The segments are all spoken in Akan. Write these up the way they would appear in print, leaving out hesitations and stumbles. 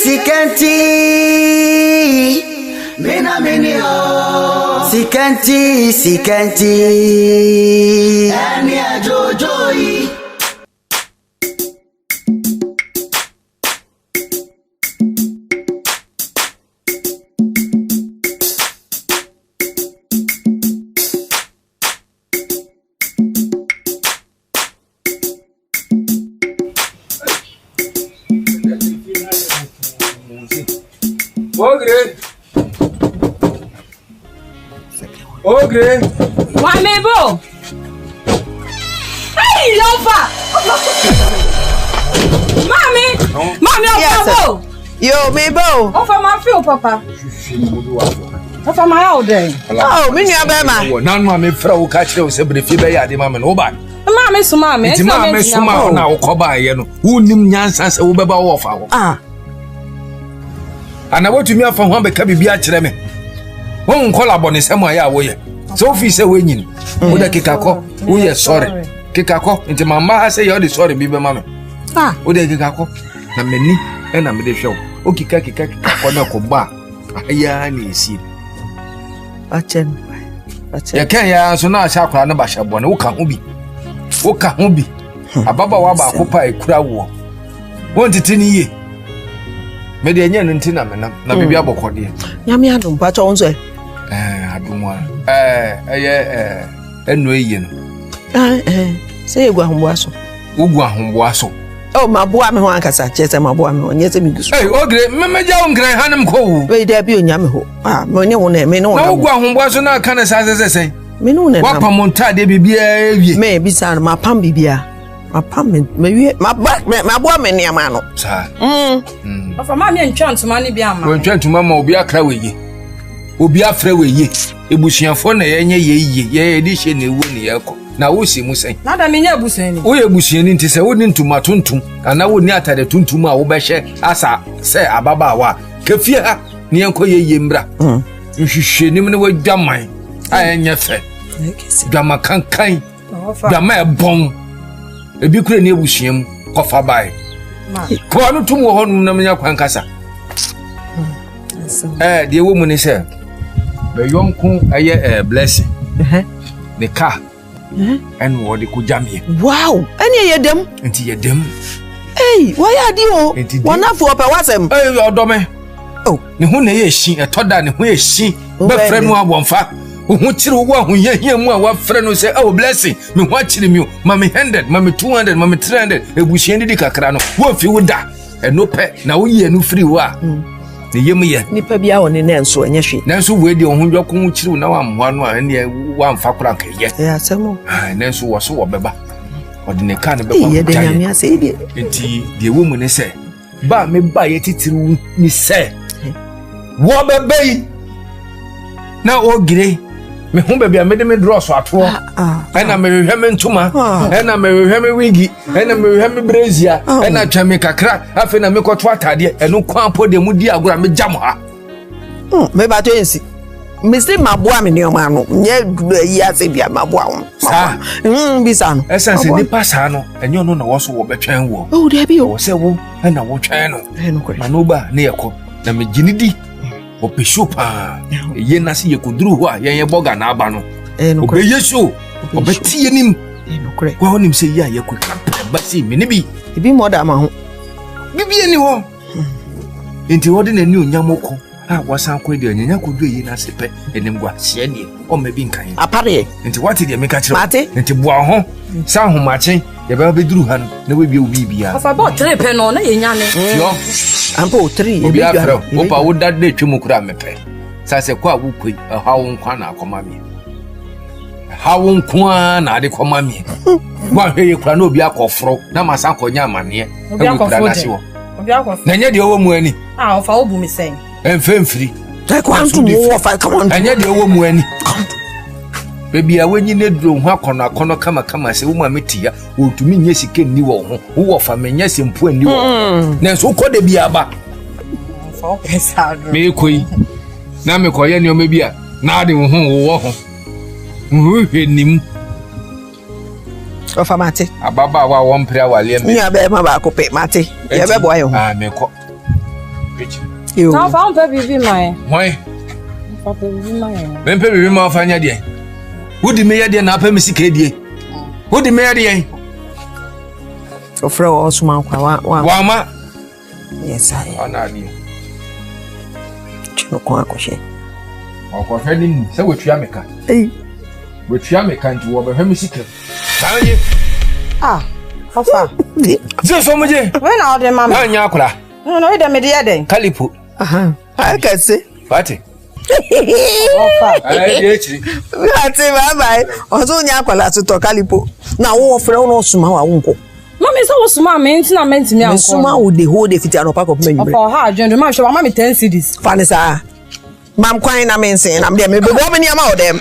Sikanti Mina Minio Sikanti Ania Jojoi Okay. Wamebo. Hey, Lofa. Mommy, Ofa. Yo, Mebo. Ofa my feel, Papa. Ofa my all day. Oh, me nya be ma. Nan ma me fra wo ka kire wo se brefi be ya de ma me no ba. Mommy so mommy. Ti ma me so ma na wo ko ba ye no. Wo nim nyansa se wo be ba wo fa wo. Ah. Ana wotumi afa ho be ka bibia kire me. Won kola bone sem aya wo ye. So fi se we nyin. Wo da kikako, wo ye sorry. Kikako, nti mama ha se ye dey sorry bi be ma me. Ah, wo da kikako na mani e na me dey hwe. O kikako na ko ba. Aya na esi. achen. Ya kan ya so na asha kwara na ba sha bone wo ka ho bi. Wo ka ho bi. Ababa wa ba ko pa ekura wo. Won titi ni ye. Me de nya nti na menam na bibia bokode. Nyame adom pa cho nso Adumwa. Enu eyi no. Say egu ahomboa so. Ugu ahomboa so. Oh, maboa me ho ankasa, chese maboa me ho, nyese mi gusu. Hey, ogre, memeja wo ngran hanem ko wu. We dey bi onyame ho. Ah, me ne wo na, me ne wo na. Na ugu ahomboa so na kana sasese. Me ne wo na. Wa pamonta de bibia ewie. Me bi san ma pam bibia. Ma pam me wie, maboa me ne ama no. Sa. Ofa mommy ntwantuma ne bi ama. Wo ntwantuma ma obi akra weye. Obi afra weye. Ebusuafo na yenye ye di hye na ewu ne yeko. Na wo si mu sen. Na da me nya ebusuani. Wo ebusuani nti se wo ni ntuma tuntum, ana wo ni atade tuntum a wo be hye asa se ababa wa. Kafie ha ne yenko ye mbra. Nhwehwe nim ne wadwaman. Ayenye fe. Dwama kankan. Dwama ebon. Ebi kure ne ebusuam kofa bai. Ko anu tum wo honum na menya kwankasa. De wo mu ni se. Be yonku aye blessing. The car. And what the kujamie. Wow, any ye dem? Enti ye dem. Hey, why are you? Wonderful opa wasem. Hey, odome. Oh, ne hu na ye hyi etoda ne hu ye hyi. Be frɛ no abonfa. Hu kyire wo hu ye mu a wa frɛ no say oh blessing. Me hu kyire mi o. Ma me 100, ma me 200, ma me 300. Ebuhie ndi kakra no. Wo fi wo da. Eno pe na wo ye no free wo a. Ne yem ye. Nipa bia woni na enso enye hwe. Na enso we de ohun dwoko hu kyire na wa mmoa no a ne wa mfa kora nka ye. Ya semo. Ah, na enso wo so wo beba. Odi ne ka ne be kwa. Ye de nyame ase die. Enti de wo mu ne se ba me ba ye titiru ni se. Wo bebe na ogire me hu bebe a me de me draw so ato na me hwehwe me ntuma na me hwehwe me wigi na me hwehwe me brazia na twa me kakra afi na me kwoto atade eno kwan po de mu di agora me jam ha me ba to ensi me se maboa me ne oma no nye yi ase bia maboa wo bisa no essence ni pasa no enyo no na wo so wo betwen wo oh de bi wo se wo na wo twen no manoba ne yeko na me ginidi opesho pa ye na se ye koduru ho a ye boga na aba no obeye so obetie nim kwa honim se ye ye kweka ba si me ne bi moda ma ho bibi ni ho enti wode na ni onyamoko a wasan kwa de onyanya kodu ye na sepe enim gwa hye ne o ma bi nkan apare enti wate de me ka kire enti boa ho sa homache ye ba beduru ha no na we bi obi bia afa bo 3 pe no na ye nya ne yo ampo 3 obi afro opa wo dad na twemu kura mepe sa se kwa wo koi ha wo nkwa na akoma mi ha wo nkwa na ade koma mi wa hwe ye kura na obi akofro na masa konya amane obi akofro na nya de owo mu ani ofa wo bu mi sen emfemfiri kwantu wo fa come on anya de owo mu ani bebi a wenyi ne duro ho akono kama se wo ma metia otumi nye sike ni wo ho wo fa menya sempo ani wo na so ko de bi aba fa pesa do me koi na me koye ne o me bia na ade wo ho wo ho hwenim ofa mate ababa wa wo mpre awale me ni abe ma ba ko pe mate ye be boy ho me ko Pitch. Now found baby my. Why? Papa baby my. When baby my fanya de. Who the mayor de na pa me sika die? Who the mayor de? Ofra Osman kwa wa ma. Yes I. Ona ni. Chino kwa akoshe. Okwa ni se wetua meka. Wetua meka nti wo be hwemi sika. Sanye. Ofa. Je so moje. When na ode mama. Na nya akura. No, we dem de den. Kalipo. I can say. Party. Ofa. Dey chiri. Ati bye. Ozo nya akwala to Kalipo. Na wo ofra wo no suma wa wonko. Mama say wo suma me nti na me ntimi anko. Suma wo dey hold the fit and pack of me. Ofa ha adwendo ma hwe mama me 10 cedis. Fanisa. Mam kwan na me nsen na me be bo me niam a odem.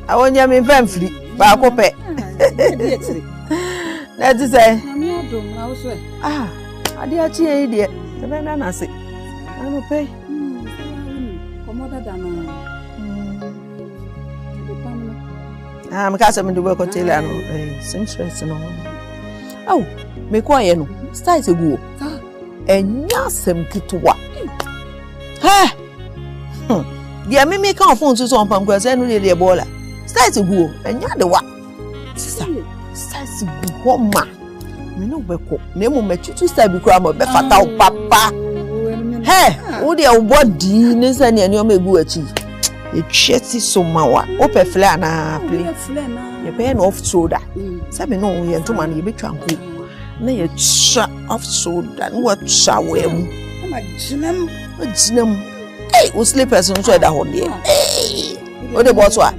Awonya me pamfri ba ko pe. Na ti say. Ade a chi e de. Se be na se. Ano pe. Komoda da no. Me ka se me do ko tele ano. Seamstress no. Aw, me ko aye no. Style se guo. Enya sem kitwa. Ha. Dia me kan phone so on pam kwase no de bola. Style go enya de wa. Sister. Style go ma. Me no be ko. Na mu machutu style bi kura mo be fata o papa. He, wo de o body ne sa ne ani o megu achi. E tweti so ma wa. O pe fle na play. Ye pe no off shoulder. Sabe no ye ntoma na ye betwa nko. Na ye twa off shoulder. No wa twa we mu. Ma jinam. O jinam. Hey, o slippers nso e da ho de. Hey. O de boto a.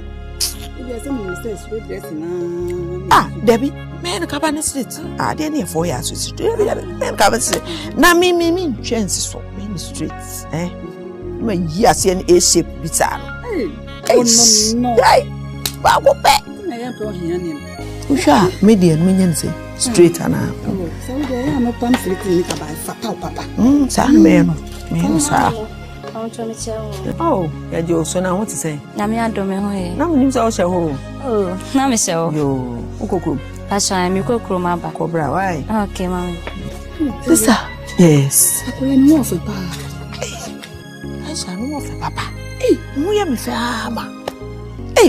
Debbie, man Cabana Street. They near 4 years with street. Man Cabana Street. Na me chance so many streets. Me yes in a shape bizarre. No. Hey. Ba go back. Na ya to hia ni. Usha, median minion say straight ana. So they are no pamphlet ni ka ba fata papa. Sa me no. Me sa. Oh, ya jo so na what to say? Na me adome ho e. Na me say o she ho. Oh, na me say o. Yo, ukokro. Pasha me kokro ma ba. Cobra, why? Okay, mommy. Sister. Yes. Akoya ni wo fe pa. Aisha no wo fe papa. Mu ya me fe ama.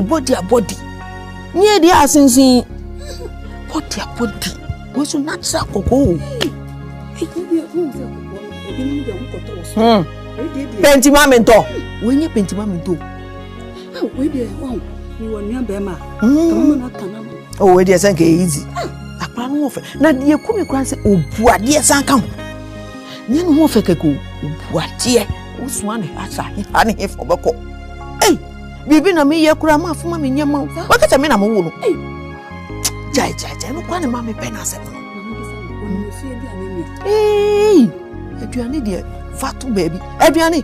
Body a body. Nye dia asinsin. Body a body. We so natural koko. Pentimamento. When you pentimamento. We dey wow. You want your bema. Come na kana. Oh, we dey sanke easy. Akwa no fe. Na de kumi kran se obuade sanka. Nye no mo fe keko. Obuade. Uswane asa. Ani he for beko. Bibi na me ye kura ma afuma me nyama. Wakata me na mo wo no. Jai no kwa ne ma me pe na se no. Aduane de fatu baby. Aduane.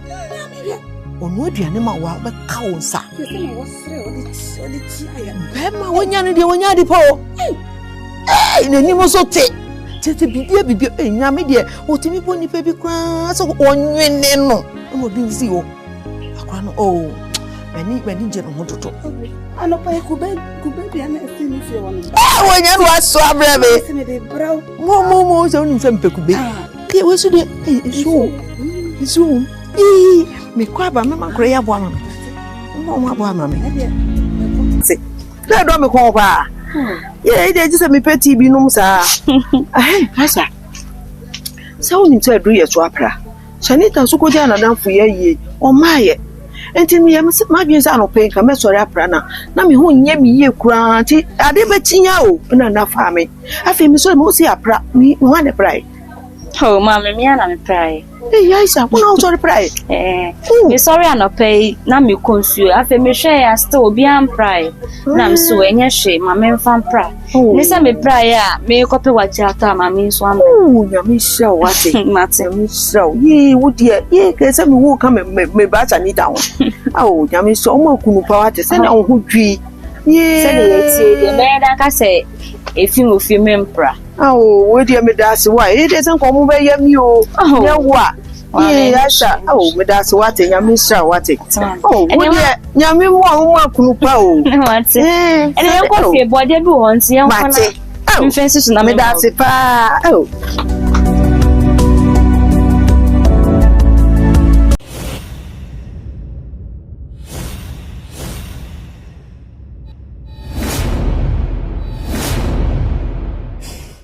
Ono aduane ma wa be ka wo nsa. Bema wonya ne de wonya di po. Na ni mo so te. Tete bibi nyame de otimi bo ni pe bi kwa so onwene no. Mo bi nsi wo. Akwa no Many general toto. I know by Kube be an estimate. When you are so brave, Momo, so in some pecube. It was it's room. Me crab, Mamma Crea one. Mamma, mamma. Say, that don't call bar. Yeah, they just a me petty binumsa. Hassa. So, in 2 years, Wapra. Sanita, so go down and down for ye, or my. Enti me am se ma bienza no pen ka me sori apra na me ho nya me ye kura nti ade betinya o na fa me afi me so me si apra me ho ane prai. Oh, mama, me ana me prai. Yaisa, ko na sori prai. Me sorry ana pay na me konsuo afi me hwe ya still obi am prai. Na me so enye hwe ma me mfa prai. Me se me prai a me kope wachi ata ma me so am. Ya me show what Mate me show. Ye wo de ye ke se me wo ka me ba cha ni down. Oh, ya me so mo kunu pa what se na wo ho dwi. Ye se de tie de me da ka se efi mo fi me mpra. Oh, we de me da se why? E de se ko mo be ya mi o. Ya wo a Asha. Oh, me that's what nyame sha what. Oh, nyame mo akunu pa o. What? And I go fie body bi won se yan kona. Mfensi so na me that's pa. Oh.